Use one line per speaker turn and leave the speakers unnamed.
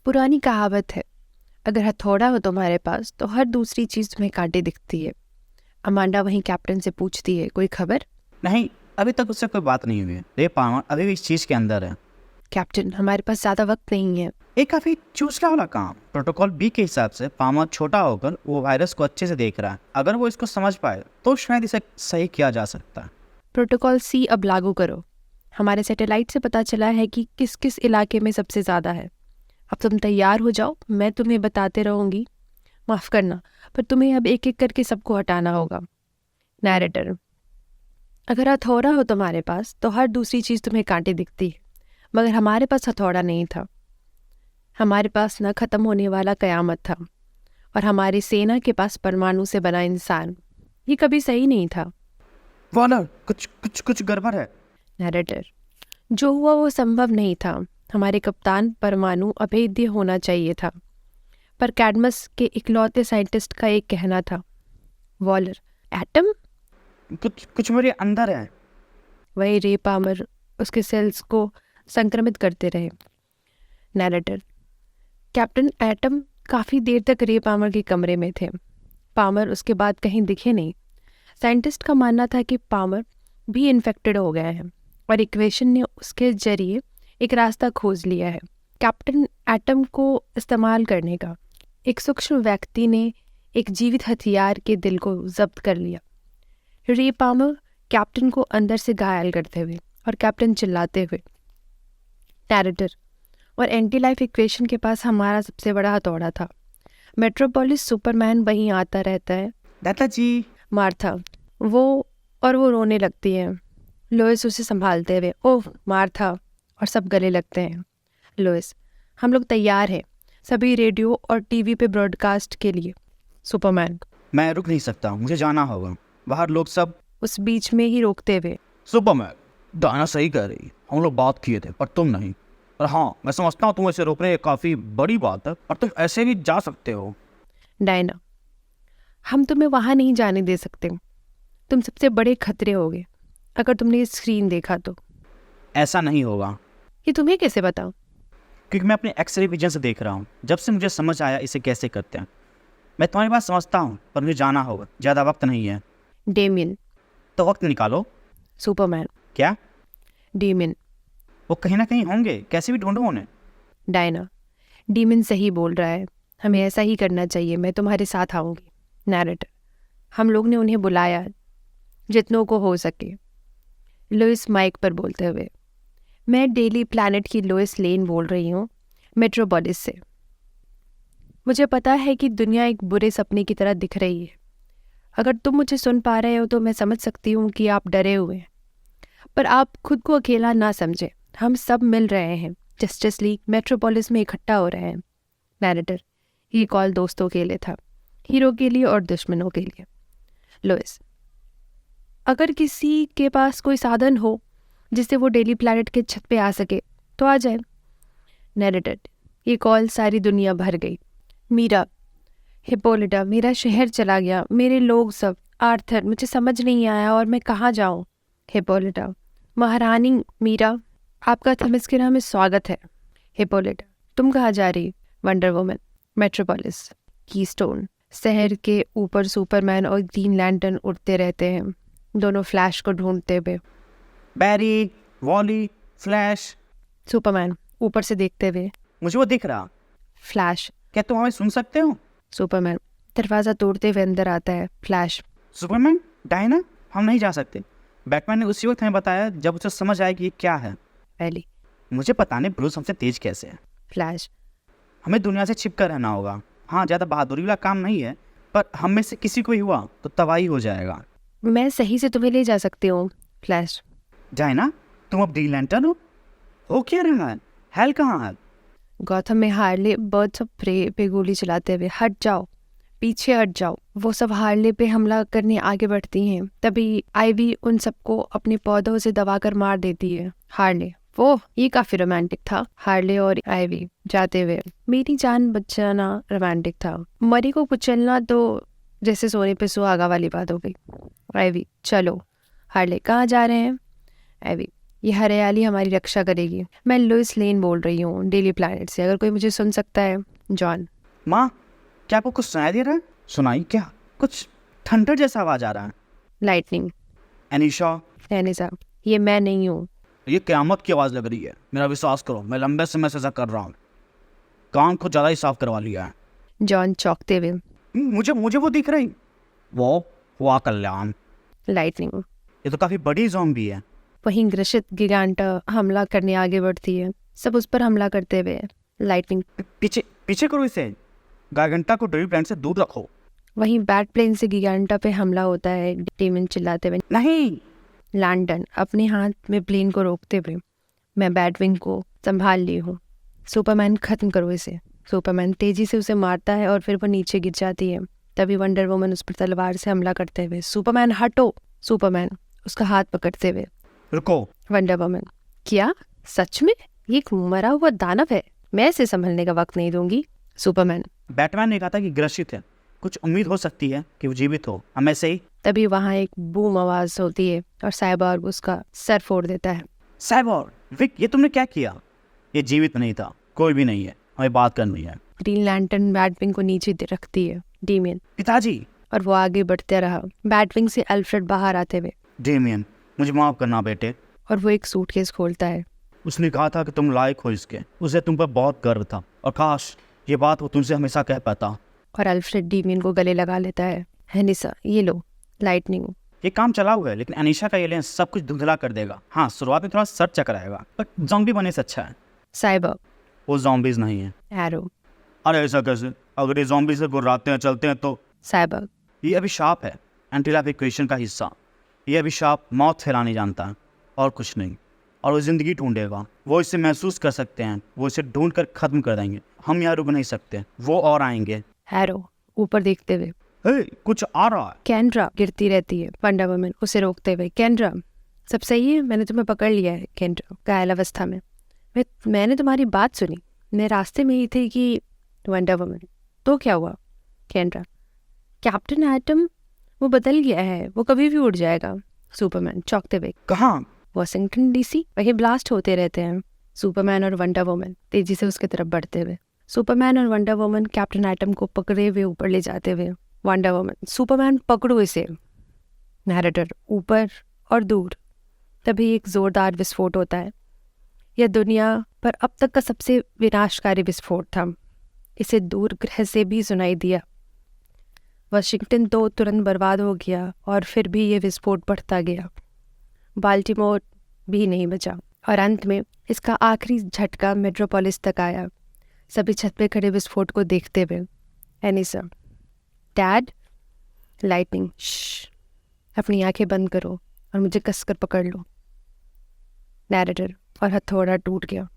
पुरानी कहावत है, अगर हथौड़ा हो तुम्हारे पास तो हर दूसरी चीज तुम्हें कांटे दिखती है। अमांडा वहीं कैप्टन से पूछती है, कोई खबर?
नहीं, अभी तक उससे कोई बात नहीं हुई है। रे पावर अभी भी इस चीज के अंदर है।
कैप्टन, हमारे पास ज्यादा वक्त नहीं है।
ये काफी चूसला वाला काम। प्रोटोकॉल बी के हिसाब से पावर छोटा होकर वो वायरस को अच्छे से देख रहा है। अगर वो इसको समझ पाए तो शायद इसे सही किया जा सकता है।
प्रोटोकॉल सी अब लागू करो। हमारे सैटेलाइट से पता चला है कि किस किस इलाके में सबसे ज्यादा है। अब तुम तैयार हो जाओ, मैं तुम्हें बताते रहूंगी। माफ करना, पर तुम्हें अब एक एक करके सबको हटाना होगा। नैरेटर, अगर हथौड़ा हो तुम्हारे पास तो हर दूसरी चीज तुम्हें कांटे दिखती है, मगर हमारे पास हथौड़ा नहीं था। हमारे पास न खत्म होने वाला कयामत था, और हमारी सेना के पास परमाणु से बना इंसान। ये कभी सही नहीं था।
वॉलर, कुछ गड़बड़ है।
नैरेटर, जो हुआ वो संभव नहीं था। हमारे कप्तान परमाणु अभेद्य होना चाहिए था, पर कैडमस के इकलौते साइंटिस्ट का एक कहना था। Waller, atom?
कुछ मेरे अंदर है।
वही रे पामर उसके सेल्स को संक्रमित करते रहे। नैरेटर, कैप्टन, एटम काफी देर तक रे पामर के कमरे में थे। पामर उसके बाद कहीं दिखे नहीं। साइंटिस्ट का मानना था कि पामर भी इन्फेक्टेड हो गया है, और इक्वेशन ने उसके जरिए एक रास्ता खोज लिया है। कैप्टन, एटम को इस्तेमाल करने का एक सूक्ष्म व्यक्ति ने एक जीवित हथियार के दिल को जब्त कर लिया। रे पामर कैप्टन को अंदर से घायल करते हुए और कैप्टन चिल्लाते हुए। नैरेटर, और एंटी लाइफ इक्वेशन के पास हमारा सबसे बड़ा हथौड़ा था। मेट्रोपोलिस सुपरमैन वहीं आता रहता है।
दादाजी।
मार्था, वो रोने लगती है। लोइस उसे संभालते हुए, ओह मार्था, और सब गले लगते हैं। लोइस, हम लोग तैयार हैं, सभी रेडियो और टीवी पे ब्रॉडकास्ट के लिए। सुपरमैन,
मैं रुक नहीं सकता, मुझे जाना होगा। बाहर लोग सब।
उस बीच में ही रोकते हुए,
सुपरमैन, डायना सही कह रही। हम लोग बात किए थे पर तुम नहीं। और हाँ, मैं समझता हूँ तुम इसे रोकने काफी बड़ी बात है, और तुम ऐसे भी जा सकते हो।
डायना, हम तुम्हें वहां नहीं जाने दे सकते। तुम सबसे बड़े खतरे होगे अगर तुमने ये स्क्रीन देखा तो।
ऐसा नहीं होगा।
ये तुम्हें कैसे बताऊं?
क्योंकि मैं अपने एक्सरे विजन से देख रहा हूँ। जब से मुझे समझ आया इसे कैसे करते हैं। मैं तुम्हारी बात समझता हूँ, पर मुझे जाना होगा, ज़्यादा वक्त नहीं है।
डेमियन,
तो वक्त निकालो।
सुपरमैन,
क्या?
डेमियन।
वो कहीं ना कहीं होंगे, कैसे भी ढूंढो उन्हें।
डायना, डीमन सही बोल रहा है, हमें ऐसा ही करना चाहिए। मैं तुम्हारे साथ आऊंगी। नैरेटर, हम लोग ने उन्हें बुलाया, जितनों को हो सके। लुइस माइक पर बोलते हुए, मैं डेली प्लैनेट की लोइस लेन बोल रही हूँ, मेट्रोपोलिस से। मुझे पता है कि दुनिया एक बुरे सपने की तरह दिख रही है। अगर तुम मुझे सुन पा रहे हो तो मैं समझ सकती हूँ कि आप डरे हुए हैं, पर आप खुद को अकेला ना समझे। हम सब मिल रहे हैं, जस्टिस लीग मेट्रोपोलिस में इकट्ठा हो रहे हैं। नैरेटर, ये कॉल दोस्तों के लिए था, हीरो के लिए और दुश्मनों के लिए। लुइस, अगर किसी के पास कोई साधन हो जिससे वो डेली प्लैनेट के छत पे आ सके तो आ जाए। नैरेटर, ये कॉल सारी दुनिया भर गई। मीरा, हिप्पोलिटा, मेरा शहर चला गया, मेरे लोग सब। आर्थर, मुझे समझ नहीं आया और मैं कहाँ जाऊँ। हिप्पोलिटा, महारानी मीरा, आपका थमिस्किरा में स्वागत है। हिप्पोलिटा, तुम कहाँ जा रही? Wonder woman, metropolis, keystone. शहर के ऊपर सुपरमैन और ग्रीन लैंटर्न उड़ते रहते हैं, दोनों फ्लैश को ढूंढते हुए।
बैरी, वॉली, फ्लैश।
सुपरमैन ऊपर से देखते हुए,
मुझे वो दिख रहा।
फ्लैश,
क्या तुम हमें सुन सकते हो?
सुपरमैन दरवाज़ा तोड़ते हुए अंदर आता है। फ्लैश,
सुपरमैन, डायना, हम नहीं जा सकते। बैटमैन ने उसी वक्त हमें बताया जब उसे समझ आया कि ये क्या है।
पहली।
मुझे पता नहीं ब्रूस हमसे तेज कैसे है।
फ्लैश,
हमें दुनिया से छिप कर रहना होगा। हाँ, ज़्यादा बहादुरी वाला काम नहीं है, पर हम में से किसी को ही हुआ तो तबाही हो जाएगा।
मैं सही से तुम्हें ले जा सकती हूँ। फ्लैश,
डायना, तुम अब ग्रीन लैंटर्न हो क्या रहा है? हेल कहाँ है?
गौथम में हार्ले बर्ड्स ऑफ प्रे पे गोली चलाते हुए, हट जाओ, पीछे हट जाओ। वो सब हार्ले पे हमला करने आगे बढ़ती हैं, तभी आईवी उन सबको अपने पौधों से दबाकर मार देती है। हार्ले, वो ये काफी रोमांटिक था। हार्ले और आईवी जाते हुए, मेरी जान बचाना रोमांटिक था, मरी को कुचलना तो जैसे सोने पे सुहागा वाली बात हो गई। आईवी, चलो। हार्ले, कहाँ जा रहे हैं? आईवी, ये हरियाली हमारी रक्षा करेगी। मैं लुइस लेन बोल रही हूँ, डेली प्लैनेट से। अगर कोई मुझे सुन सकता है। जॉन।
माँ, क्या आपको कुछ सुनाई दे रहा है? सुनाई क्या? कुछ थंडर जैसा आवाज आ रहा है।
लाइटनिंग।
एनिशा,
एनिसा, ये मैं नहीं हूँ।
ये क़यामत की आवाज़ लग रही है। मेरा विश्वास करो, मैं लंबे समय से ऐसा कर रहा हूँ। कान को ज़्यादा ही साफ करवा लिया है।
जॉन चौंकते हुए।
मुझे मुझे वो दिख रही। वो हुआ कल्याण।
लाइटनिंग।
ये तो काफ़ी बड़ी ज़ॉम्बी है।
वहीं ग्रसित गिगांटा हमला करने आगे बढ़ती है, सब उस पर हमला करते हुए। लाइटनिंग।
पीछे पीछे करो इसे। गायगंटा को ड्रिल प्लांट से दूर रखो।
वहीं बैट प्लेन से गिगांटा पे हमला होता है, डेमन चिल्लाते हुए।
नहीं।
लैंडन अपने हाथ में प्लेन को रोकते हुए। मैं बैटविंग को संभाल ली हूँ। सुपरमैन, खत्म करो इसे। सुपरमैन तेजी से उसे मारता है और फिर वो नीचे गिर जाती है। तभी वंडर वुमन उस पर तलवार से हमला करते हुए। सुपरमैन हटो। सुपरमैन उसका हाथ पकड़ते हुए।
रुको।
वंडर वुमन, क्या सच में? ये एक मरा हुआ दानव है, मैं इसे संभलने का वक्त नहीं दूंगी। सुपरमैन।
बैटमैन ने कहा था कि ग्रसित है, कुछ उम्मीद हो सकती है कि वो जीवित हो। हम ऐसे ही।
तभी वहां एक बूम आवाज होती है और साइबॉर्ग उसका सर फोड़ देता है।
साइबॉर्ग, विक, ये तुमने क्या किया? ये जीवित नहीं था, कोई भी नहीं है, हमें बात करनी है।
ग्रीन लैंटर्न बैटविंग को नीचे रखती है। डेमियन।
पिताजी।
और वो आगे बढ़ते रहा, बैटविंग से अल्फ्रेड बाहर आते हुए।
डेमियन, मुझे माफ करना बेटे।
और वो एक सूटकेस खोलता है।
उसने कहा था कि तुम लायक हो इसके। उसे तुम पर बहुत गर्व था और काश ये बात वो तुमसे हमेशा कह पाता।
और अल्फ्रेड डेमियन को गले लगा लेता है। एनिसा, ये लो। लाइटनिंग।
ये काम चला हुआ है, लेकिन अनीशा का ये लेंस सब कुछ धुंधला कर देगा। हाँ, शुरुआत में थोड़ा सर चकराएगा, बट ज़ॉम्बी बनने से अच्छा है।
साइबॉर्ग।
वो ज़ॉम्बीज नहीं है।
एरो।
अरे ऐसा कैसे? अगर ये ज़ॉम्बी से गुर्राते हैं, चलते हैं तो?
साइबॉर्ग।
ये अभिशाप है, एंटी लाइफ इक्वेशन का हिस्सा। ये अभिशाप मौत फैलाने जानता है और कुछ नहीं। और वो ज़िंदगी ढूंढेगा। वो इसे महसूस कर सकते हैं, वो इसे ढूंढ कर ख़त्म कर देंगे। हम यहाँ रुक नहीं सकते, वो और आएंगे।
एरो ऊपर देखते हुए।
हे, कुछ आ रहा है।
कैंड्रा गिरती रहती है। वंडर वुमन उसे रोकते हुए। कैंड्रा, सब सही है? मैंने तुम्हें पकड़ लिया है। कैंड्रा घायल अवस्था में। मैंने तुम्हारी बात सुनी, मैं रास्ते में ही थी कि। वंडर वुमन, तो क्या हुआ? कैंड्रा, कैप्टन एटम वो बदल गया है, वो कभी भी उड़ जाएगा। सुपरमैन चौंकते हुए।
कहाँ?
वॉशिंगटन डीसी, वही ब्लास्ट होते रहते हैं। सुपरमैन और वंडर वुमन तेजी से उसकी तरफ बढ़ते हुए। सुपरमैन और वंडर वुमन कैप्टन एटम को पकड़े हुए ऊपर ले जाते हुए। वंडर वुमन, सुपरमैन पकड़ो इसे। नैरेटर, ऊपर और दूर। तभी एक जोरदार विस्फोट होता है। यह दुनिया पर अब तक का सबसे विनाशकारी विस्फोट था। इसे दूर ग्रह से भी सुनाई दिया। वाशिंगटन तो तुरंत बर्बाद हो गया और फिर भी ये विस्फोट बढ़ता गया। बाल्टीमोर भी नहीं बचा और अंत में इसका आखिरी झटका मेट्रोपोलिस तक आया। सभी छत पे खड़े विस्फोट को देखते हुए। एनिसा, डैड। लाइटनिंग, श्श, अपनी आंखें बंद करो और मुझे कसकर पकड़ लो। नैरेटर, और हथौड़ा टूट गया।